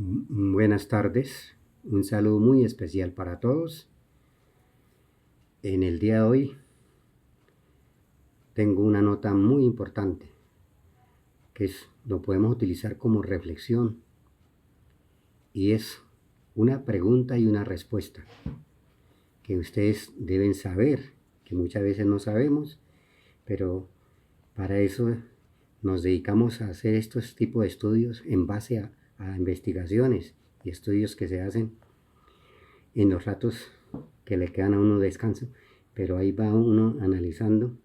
Buenas tardes, un saludo muy especial para todos. En el día de hoy tengo una nota muy importante lo podemos utilizar como reflexión y es una pregunta y una respuesta que ustedes deben saber, que muchas veces no sabemos, pero para eso nos dedicamos a hacer estos tipos de estudios en base a investigaciones y estudios que se hacen en los ratos que le quedan a uno de descanso, pero ahí va uno analizando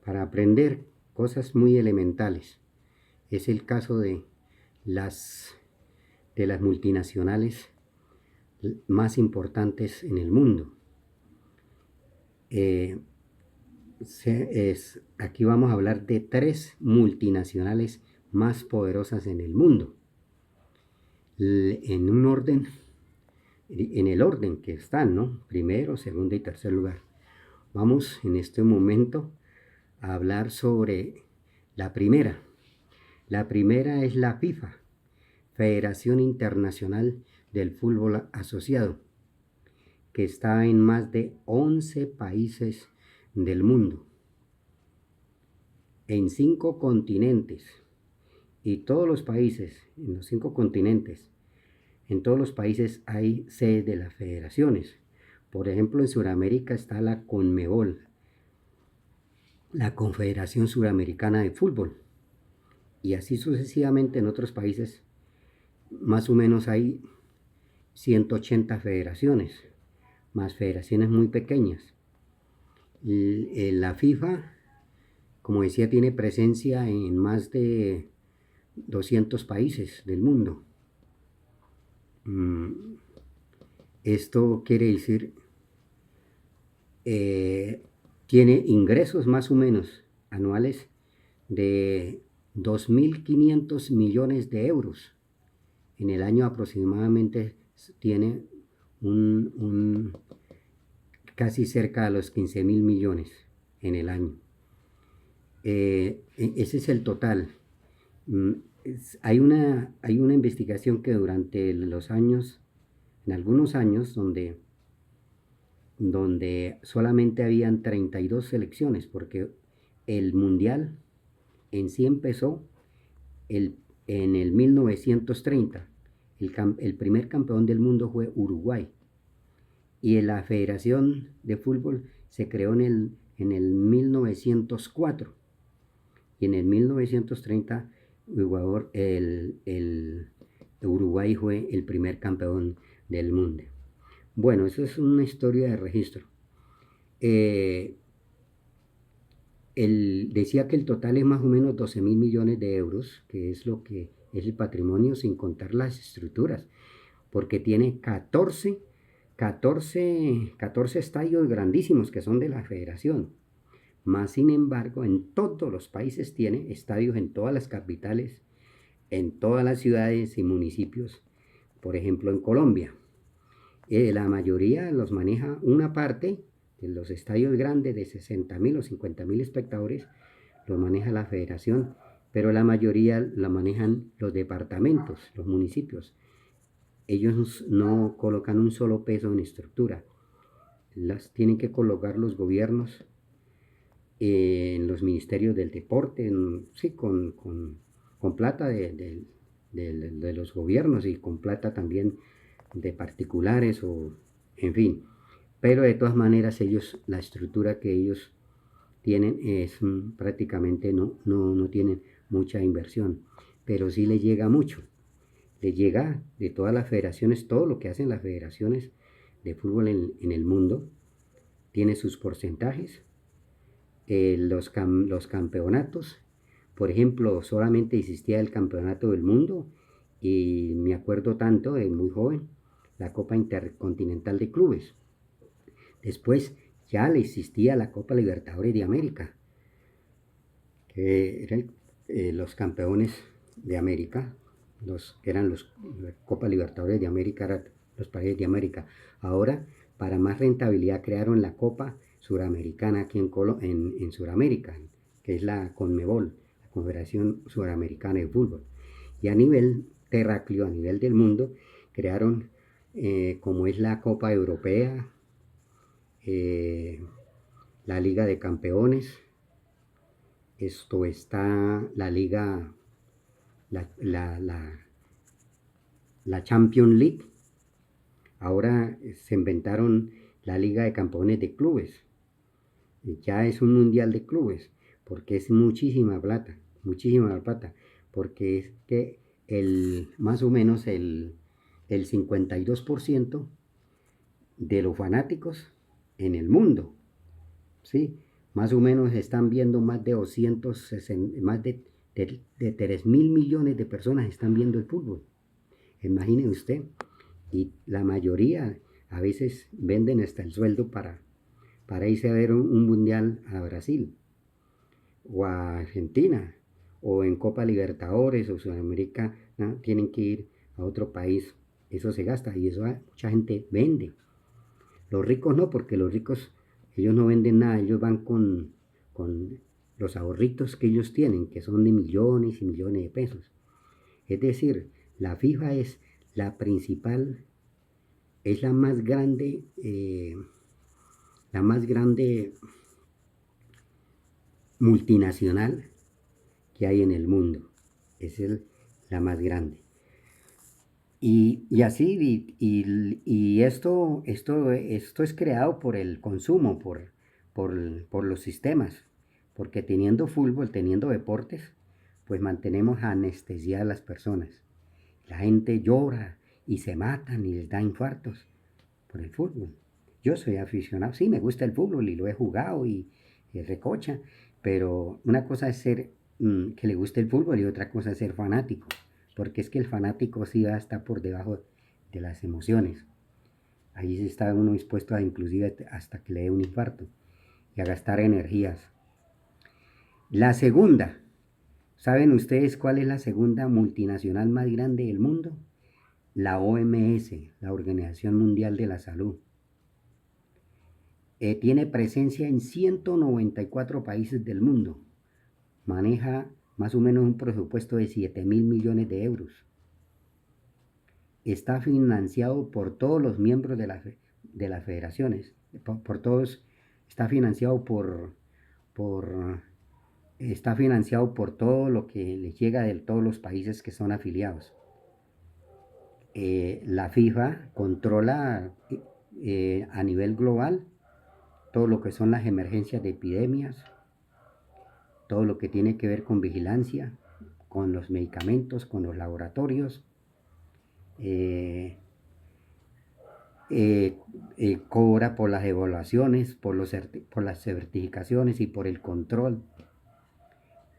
para aprender cosas muy elementales. Es el caso las, de las multinacionales más importantes en el mundo. Aquí vamos a hablar de 3 multinacionales más poderosas en el mundo. En un orden, en el orden que están, ¿no? Primero, segundo y tercer lugar. Vamos en este momento a hablar sobre la primera. La primera es la FIFA, Federación Internacional del Fútbol Asociado, que está en más de 11 países del mundo, en 5 continentes, y todos los países, en los 5 continentes, en todos los países hay sedes de las federaciones. Por ejemplo, en Sudamérica está la CONMEBOL, la Confederación Suramericana de Fútbol, y así sucesivamente en otros países. Más o menos hay 180 federaciones, más federaciones muy pequeñas. La FIFA, como decía, tiene presencia en más de 200 países del mundo. Esto quiere decir, tiene ingresos más o menos anuales de 2.500 millones de euros. En el año aproximadamente tiene casi cerca de los 15.000 millones en el año. Ese es el total. Hay una investigación que durante los años, en algunos años, donde solamente habían 32 selecciones, porque el mundial en sí empezó en el 1930. El primer campeón del mundo fue Uruguay. Y la Federación de Fútbol se creó en el 1904. Y en el 1930 Uruguay fue el primer campeón del mundo. Bueno, eso es una historia de registro. Decía que el total es más o menos 12.000 millones de euros, que es lo que es el patrimonio sin contar las estructuras, porque tiene 14 estadios grandísimos que son de la federación. Más sin embargo, en todos los países tiene estadios, en todas las capitales, en todas las ciudades y municipios. Por ejemplo, en Colombia, la mayoría los maneja una parte de los estadios grandes de 60.000 o 50.000 espectadores, los maneja la federación, pero la mayoría la manejan los departamentos, los municipios. Ellos no colocan un solo peso en estructura, las tienen que colocar los gobiernos, en los ministerios del deporte, sí, con plata de los gobiernos y con plata también de particulares, o en fin. Pero de todas maneras la estructura que ellos tienen es prácticamente no tienen mucha inversión, pero sí les llega mucho. Les llega de todas las federaciones, todo lo que hacen las federaciones de fútbol en el mundo, tiene sus porcentajes. Los campeonatos, por ejemplo, solamente existía el campeonato del mundo, y me acuerdo tanto de muy joven, la Copa Intercontinental de Clubes. Después ya le existía la Copa Libertadores de América, que eran los campeones de América, eran los Copa Libertadores de América, eran los países de América. Ahora, para más rentabilidad, crearon la Copa Suramericana aquí en Suramérica, que es la CONMEBOL, la Confederación Suramericana de Fútbol. Y a nivel terráqueo a nivel del mundo, crearon como es la Copa Europea, eh, la Liga de Campeones, esto está la Liga, la, la, la, la Champions League. Ahora se inventaron la Liga de Campeones de Clubes. Ya es un mundial de clubes, porque es muchísima plata, porque es que más o menos el 52% de los fanáticos en el mundo, ¿sí? Más o menos están viendo más de 260, de 3 mil millones de personas están viendo el fútbol. Imagine usted, y la mayoría a veces venden hasta el sueldo para irse a ver un mundial a Brasil o a Argentina o en Copa Libertadores o Sudamérica, ¿no? Tienen que ir a otro país. Eso se gasta y eso mucha gente vende. Los ricos no, porque los ricos, ellos no venden nada, ellos van con los ahorritos que ellos tienen, que son de millones y millones de pesos. Es decir, la FIFA es la principal, es la más grande multinacional que hay en el mundo. Es la más grande. Y así, y esto es creado por el consumo, por los sistemas, porque teniendo fútbol, teniendo deportes, pues mantenemos anestesiadas a las personas. La gente llora y se matan y les da infartos por el fútbol. Yo soy aficionado, sí, me gusta el fútbol y lo he jugado y recocha, pero una cosa es ser que le guste el fútbol y otra cosa es ser fanático, porque es que el fanático sí va a estar por debajo de las emociones. Ahí sí está uno dispuesto a inclusive hasta que le dé un infarto y a gastar energías. La segunda, ¿saben ustedes cuál es la segunda multinacional más grande del mundo? La OMS, la Organización Mundial de la Salud. Tiene presencia en 194 países del mundo. Maneja más o menos un presupuesto de 7 mil millones de euros. Está financiado por todos los miembros de las federaciones, por todos, está financiado por, está financiado por todo lo que le llega de todos los países que son afiliados. La FIFA controla a nivel global todo lo que son las emergencias de epidemias, todo lo que tiene que ver con vigilancia, con los medicamentos, con los laboratorios, eh, cobra por las evaluaciones, por las certificaciones y por el control.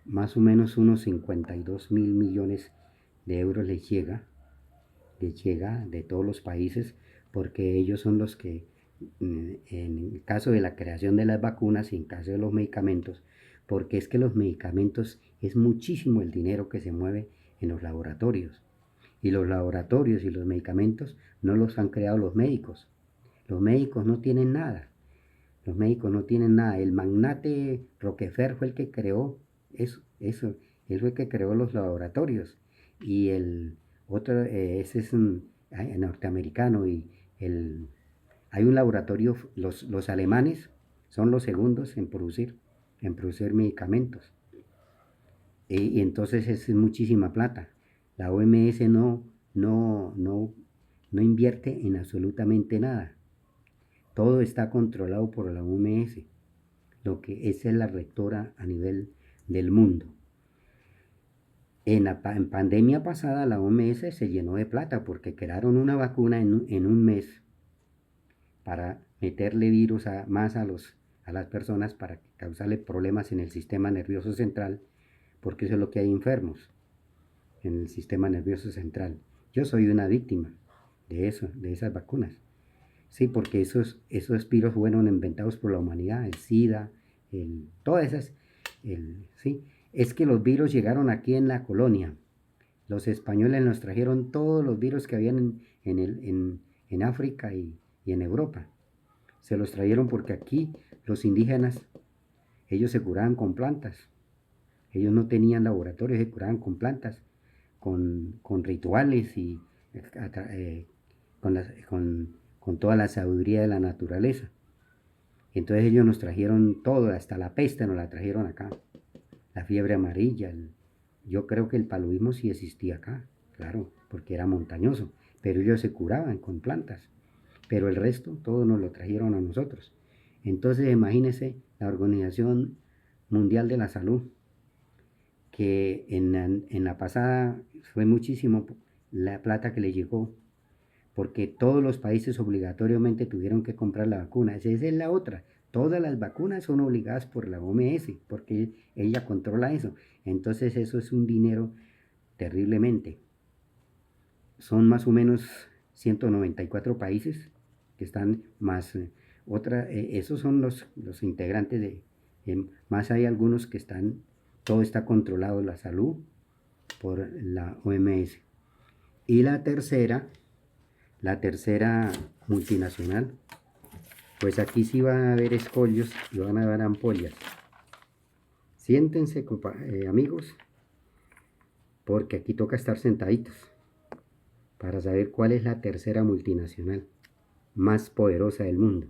Más o menos unos 52 mil millones de euros les llega de todos los países, porque ellos son los que, en el caso de la creación de las vacunas y en caso de los medicamentos, porque es que los medicamentos es muchísimo el dinero que se mueve en los laboratorios. Y los laboratorios y los medicamentos no los han creado los médicos. Los médicos no tienen nada. Los médicos no tienen nada. El magnate Rockefeller fue el que creó eso. Él fue el que creó los laboratorios. Y el otro, ese es un norteamericano. Hay un laboratorio, los alemanes son los segundos en producir medicamentos. Y entonces es muchísima plata. La OMS no invierte en absolutamente nada. Todo está controlado por la OMS, lo que es la rectora a nivel del mundo. En pandemia pasada la OMS se llenó de plata porque crearon una vacuna en un mes para meterle virus más a las personas para causarle problemas en el sistema nervioso central, porque eso es lo que hay enfermos en el sistema nervioso central. Yo soy una víctima de eso, de esas vacunas. Sí, porque esos virus fueron inventados por la humanidad, el SIDA, todas esas, sí. Es que los virus llegaron aquí en la colonia. Los españoles nos trajeron todos los virus que habían en África y en Europa. Se los trajeron porque aquí los indígenas, ellos se curaban con plantas. Ellos no tenían laboratorios, se curaban con plantas, con rituales y con toda la sabiduría de la naturaleza. Entonces ellos nos trajeron todo, hasta la peste nos la trajeron acá. La fiebre amarilla, yo creo que el paludismo sí existía acá, claro, porque era montañoso, pero ellos se curaban con plantas, pero el resto todo nos lo trajeron a nosotros. Entonces imagínense la Organización Mundial de la Salud, que en la pasada fue muchísimo la plata que le llegó, porque todos los países obligatoriamente tuvieron que comprar la vacuna. Esa es la otra. Todas las vacunas son obligadas por la OMS, porque ella controla eso. Entonces eso es un dinero terriblemente. Son más o menos 194 países que están más esos son los integrantes más hay algunos que están, todo está controlado la salud por la OMS. Y la tercera multinacional, pues aquí sí van a haber escollos y van a haber ampollas. Siéntense, amigos, porque aquí toca estar sentaditos para saber cuál es la tercera multinacional más poderosa del mundo.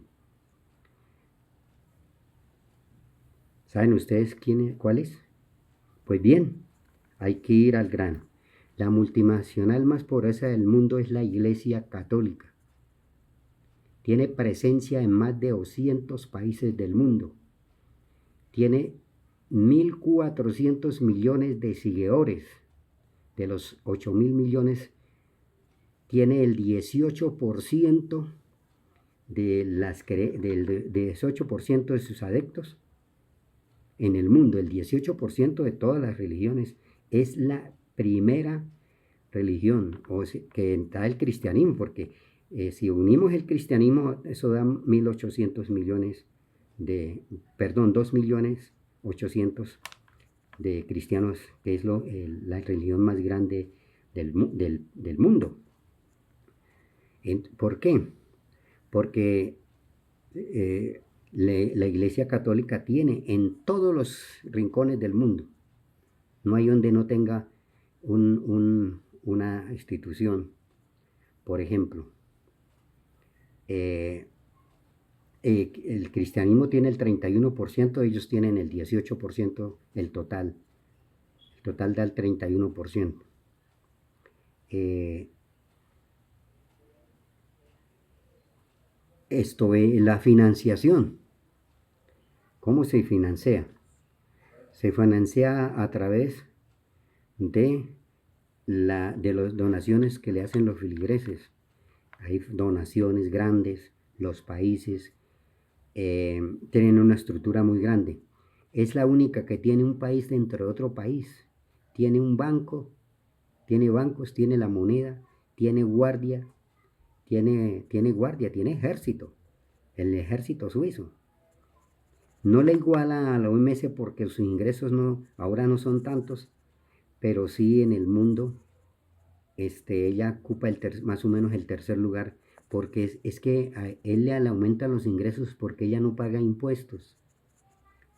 ¿Saben ustedes cuál es? Pues bien, hay que ir al grano. La multinacional más poderosa del mundo es la Iglesia Católica. Tiene presencia en más de 200 países del mundo. Tiene 1.400 millones de seguidores. De los 8.000 millones, tiene el 18% del 18% de sus adeptos en el mundo. El 18% de todas las religiones. Es la primera religión que da el cristianismo, porque si unimos el cristianismo, eso da 1.800 millones 2.800.000 de cristianos, que es la religión más grande del mundo. ¿Por qué? Porque la Iglesia Católica tiene en todos los rincones del mundo. No hay donde no tenga una institución. Por ejemplo, el cristianismo tiene el 31%, ellos tienen el 18%, el total. El total da el 31%. Esto es la financiación. ¿Cómo se financia? Se financia a través de las donaciones que le hacen los feligreses. Hay donaciones grandes, los países tienen una estructura muy grande. Es la única que tiene un país dentro de otro país. Tiene un banco, tiene bancos, tiene la moneda, tiene guardia, tiene ejército, el ejército suizo. No le iguala a la OMS porque sus ingresos ahora no son tantos, pero sí en el mundo ella ocupa más o menos el tercer lugar, porque es que a él le aumentan los ingresos porque ella no paga impuestos.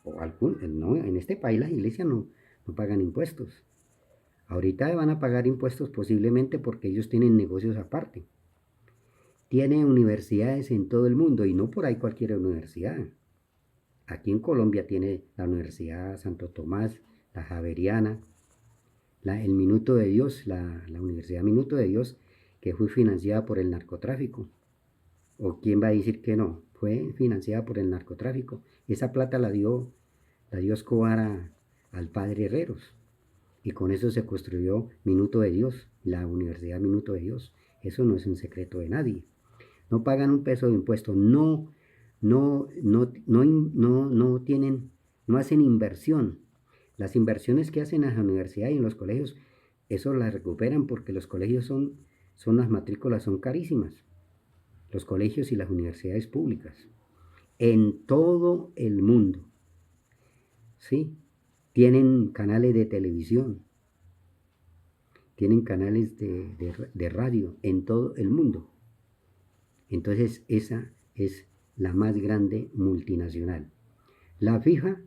No, en este país las iglesias no pagan impuestos. Ahorita van a pagar impuestos posiblemente porque ellos tienen negocios aparte. Tiene universidades en todo el mundo y no por ahí cualquier universidad. Aquí en Colombia tiene la Universidad Santo Tomás, la Javeriana, el Minuto de Dios, la Universidad Minuto de Dios, que fue financiada por el narcotráfico. ¿O quién va a decir que no? Fue financiada por el narcotráfico. Esa plata la dio Escobar al padre Herreros. Y con eso se construyó Minuto de Dios, la Universidad Minuto de Dios. Eso no es un secreto de nadie. No pagan un peso de impuesto, no hacen inversión. Las inversiones que hacen en la universidad y en los colegios, eso las recuperan porque los colegios las matrículas son carísimas. Los colegios y las universidades públicas. En todo el mundo. ¿Sí? Tienen canales de televisión. Tienen canales de radio en todo el mundo. Entonces esa es la más grande multinacional. La FIFA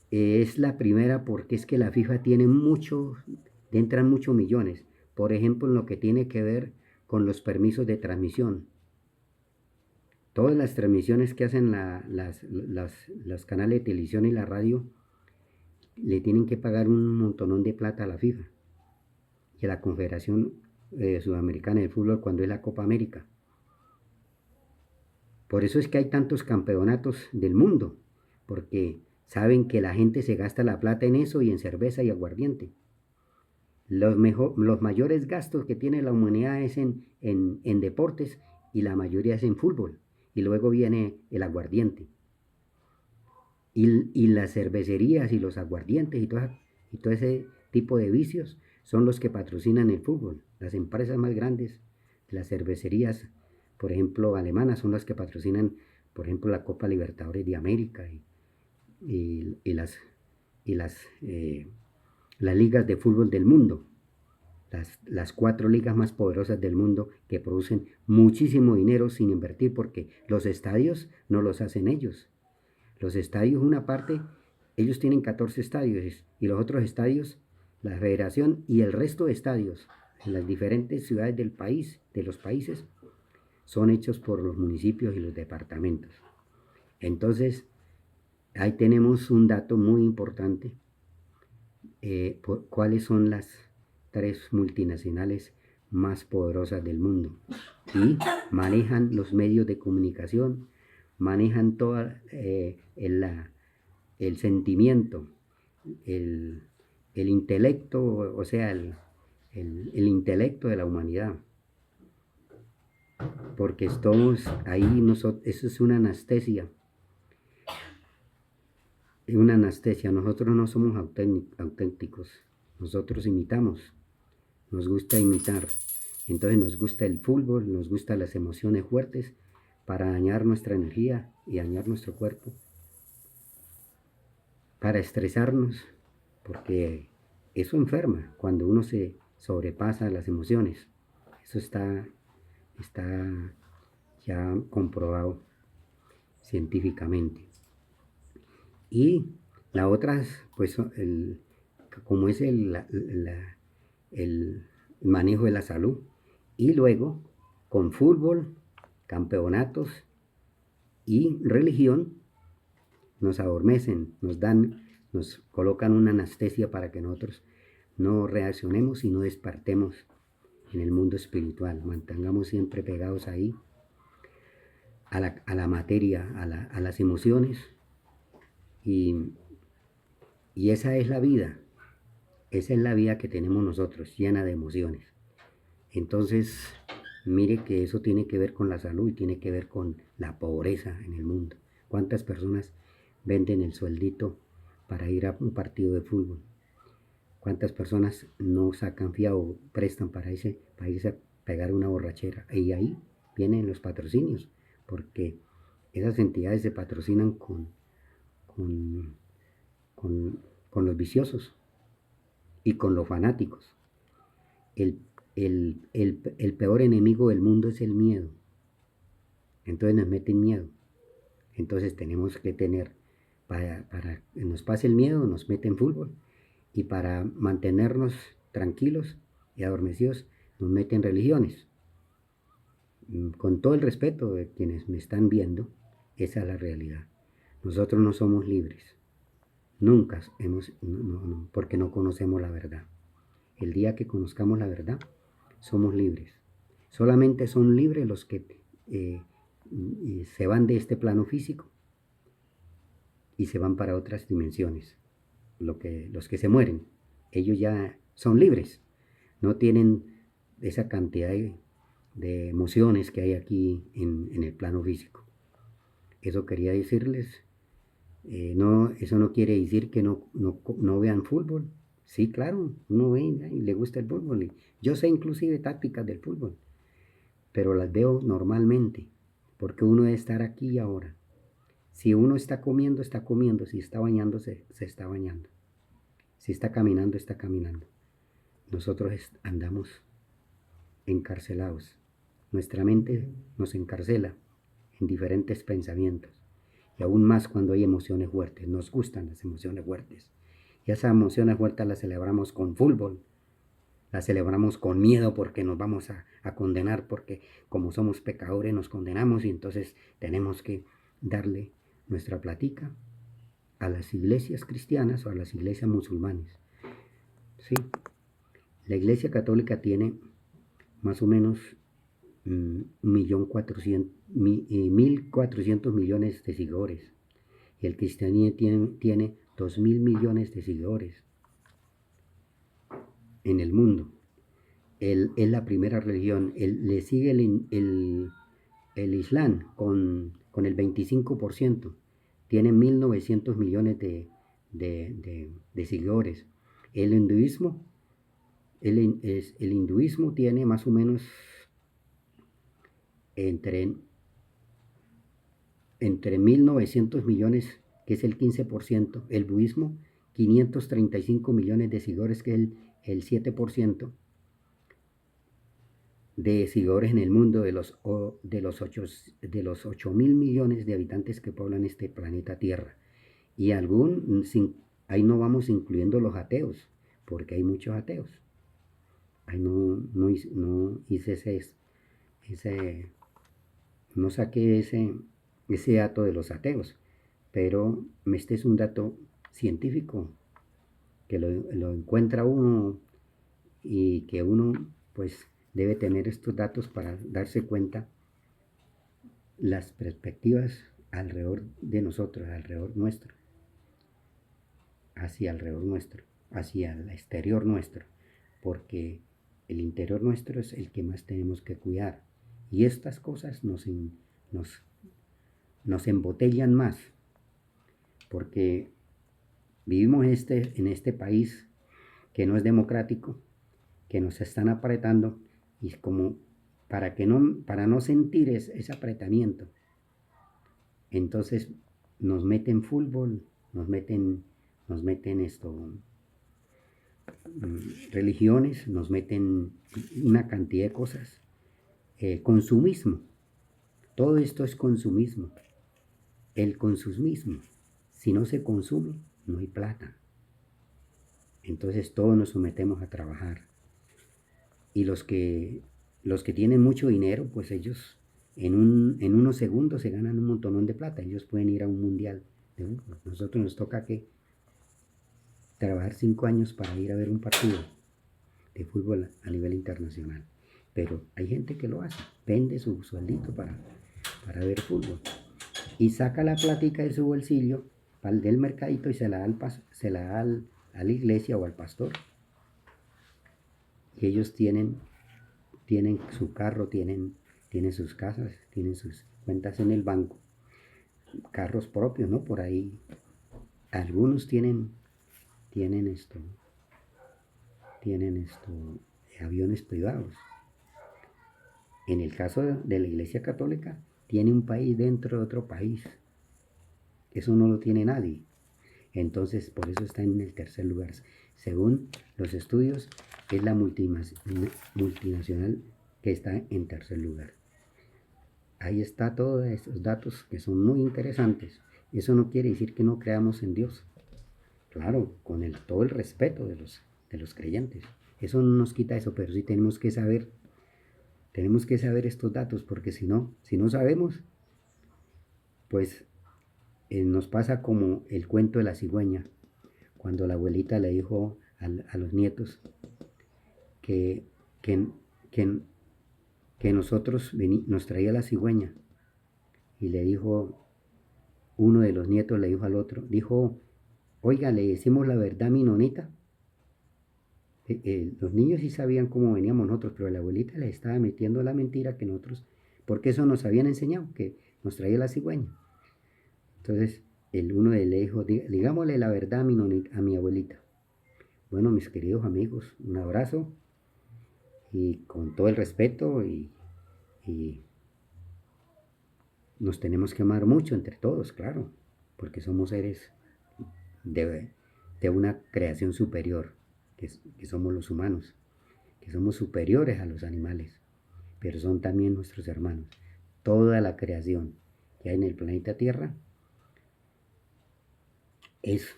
es la primera porque es que la FIFA tiene mucho entran muchos millones. Por ejemplo, en lo que tiene que ver con los permisos de transmisión. Todas las transmisiones que hacen los canales de televisión y la radio le tienen que pagar un montonón de plata a la FIFA y a la Confederación Sudamericana de Fútbol cuando es la Copa América. Por eso es que hay tantos campeonatos del mundo, porque saben que la gente se gasta la plata en eso y en cerveza y aguardiente. Los mayores gastos que tiene la humanidad es en deportes y la mayoría es en fútbol. Y luego viene el aguardiente. Y las cervecerías y los aguardientes y todo ese tipo de vicios son los que patrocinan el fútbol. Las empresas más grandes, las cervecerías, por ejemplo, alemanas, son las que patrocinan, por ejemplo, la Copa Libertadores de América y las ligas de fútbol del mundo. Las 4 ligas más poderosas del mundo que producen muchísimo dinero sin invertir, porque los estadios no los hacen ellos. Los estadios, una parte, ellos tienen 14 estadios y los otros estadios, la federación y el resto de estadios en las diferentes ciudades del país, de los países, son hechos por los municipios y los departamentos. Entonces, ahí tenemos un dato muy importante, cuáles son las 3 multinacionales más poderosas del mundo y manejan los medios de comunicación, manejan todo el sentimiento, el intelecto, o sea, el intelecto de la humanidad. Porque estamos ahí, eso es una anestesia. Nosotros no somos auténticos, nosotros imitamos, nos gusta imitar. Entonces nos gusta el fútbol, nos gustan las emociones fuertes para dañar nuestra energía y dañar nuestro cuerpo, para estresarnos, porque eso enferma cuando uno se sobrepasa las emociones. Eso está ya comprobado científicamente. Y la otra, pues, como es el manejo de la salud. Y luego, con fútbol, campeonatos y religión, nos adormecen, nos colocan una anestesia para que nosotros no reaccionemos y no despertemos en el mundo espiritual. Mantengamos siempre pegados ahí a la materia, a las emociones. Y esa es la vida. Esa es la vida que tenemos nosotros, llena de emociones. Entonces, mire que eso tiene que ver con la salud y tiene que ver con la pobreza en el mundo. ¿Cuántas personas venden el sueldito para ir a un partido de fútbol? ¿Cuántas personas no sacan fiado o prestan para irse a pegar una borrachera? Y ahí vienen los patrocinios, porque esas entidades se patrocinan con los viciosos y con los fanáticos. El peor enemigo del mundo es el miedo. Entonces nos meten miedo. Entonces tenemos que tener, para que nos pase el miedo, nos meten fútbol. Y para mantenernos tranquilos y adormecidos, nos meten religiones. Con todo el respeto de quienes me están viendo, esa es la realidad. Nosotros no somos libres. Nunca porque no conocemos la verdad. El día que conozcamos la verdad, somos libres. Solamente son libres los que se van de este plano físico y se van para otras dimensiones. Los que se mueren, ellos ya son libres. No tienen esa cantidad de emociones que hay aquí en el plano físico. Eso quería decirles. Eso no quiere decir que no vean fútbol. Sí, claro, uno ve y le gusta el fútbol. Yo sé inclusive tácticas del fútbol, pero las veo normalmente, porque uno debe estar aquí y ahora. Si uno está comiendo, está comiendo. Si está bañándose, se está bañando. Si está caminando, está caminando. Nosotros andamos encarcelados. Nuestra mente nos encarcela en diferentes pensamientos. Y aún más cuando hay emociones fuertes. Nos gustan las emociones fuertes. Y esas emociones fuertes las celebramos con fútbol, la celebramos con miedo porque nos vamos a condenar, porque como somos pecadores nos condenamos y entonces tenemos que darle nuestra platica a las iglesias cristianas o a las iglesias musulmanes. ¿Sí? La iglesia católica tiene más o menos 1.400 millones de seguidores. Y el cristianismo tiene 2.000 millones de seguidores en el mundo. Es la primera religión. Le sigue el Islam con el 25%. Tiene 1.900 millones de seguidores. El hinduismo, el hinduismo tiene más o menos entre 1.900 millones, que es el 15%. El budismo, 535 millones de seguidores, que es el 7% de seguidores en el mundo de los 8.000 millones de habitantes que poblan este planeta Tierra. Y ahí no vamos incluyendo los ateos, porque hay muchos ateos. Ahí no hice no saqué ese dato de los ateos, pero este es un dato científico que lo encuentra uno y que uno pues debe tener estos datos para darse cuenta las perspectivas alrededor de nosotros, alrededor nuestro, hacia alrededor nuestro, hacia el exterior nuestro, porque el interior nuestro es el que más tenemos que cuidar. Y estas cosas nos embotellan más, porque vivimos en este país que no es democrático, que nos están apretando, y como para no sentir ese apretamiento, entonces nos meten fútbol, nos meten religiones, nos meten una cantidad de cosas, consumismo, todo esto es consumismo, el consumismo, si no se consume no hay plata, entonces todos nos sometemos a trabajar. Y los que tienen mucho dinero, pues ellos en unos segundos se ganan un montonón de plata. Ellos pueden ir a un mundial de fútbol. Nosotros nos toca que trabajar 5 años para ir a ver un partido de fútbol a nivel internacional. Pero hay gente que lo hace, vende su sueldito para ver fútbol. Y saca la plática de su bolsillo del mercadito y se la da a la iglesia o al pastor. Y ellos tienen su carro, tienen sus casas, tienen sus cuentas en el banco, carros propios, ¿no? Por ahí algunos tienen aviones privados. En el caso de la Iglesia Católica, tiene un país dentro de otro país. Eso no lo tiene nadie. Entonces, por eso está en el tercer lugar. Según los estudios, es la multinacional que está en tercer lugar. Ahí está todos esos datos que son muy interesantes. Eso no quiere decir que no creamos en Dios. Claro, con todo el respeto de los creyentes. Eso no nos quita eso, pero sí tenemos que saber estos datos, porque si no sabemos, pues nos pasa como el cuento de la cigüeña, cuando la abuelita le dijo a los nietos que nosotros nos traía la cigüeña, y le dijo, uno de los nietos le dijo al otro, dijo, oiga, le decimos la verdad a mi nonita. Los niños sí sabían cómo veníamos nosotros, pero la abuelita les estaba metiendo la mentira que nosotros, porque eso nos habían enseñado, que nos traía la cigüeña. Entonces uno le dijo, digámosle la verdad a mi abuelita. Bueno, mis queridos amigos, un abrazo y con todo el respeto, y nos tenemos que amar mucho entre todos, claro, porque somos seres de una creación superior, que somos los humanos, que somos superiores a los animales, pero son también nuestros hermanos. Toda la creación que hay en el planeta Tierra es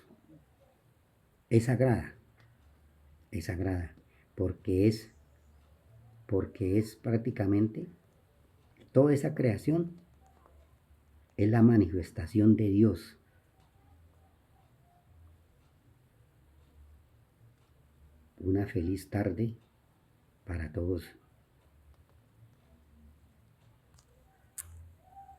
sagrada, porque es, porque es prácticamente toda esa creación es la manifestación de Dios. Una feliz tarde para todos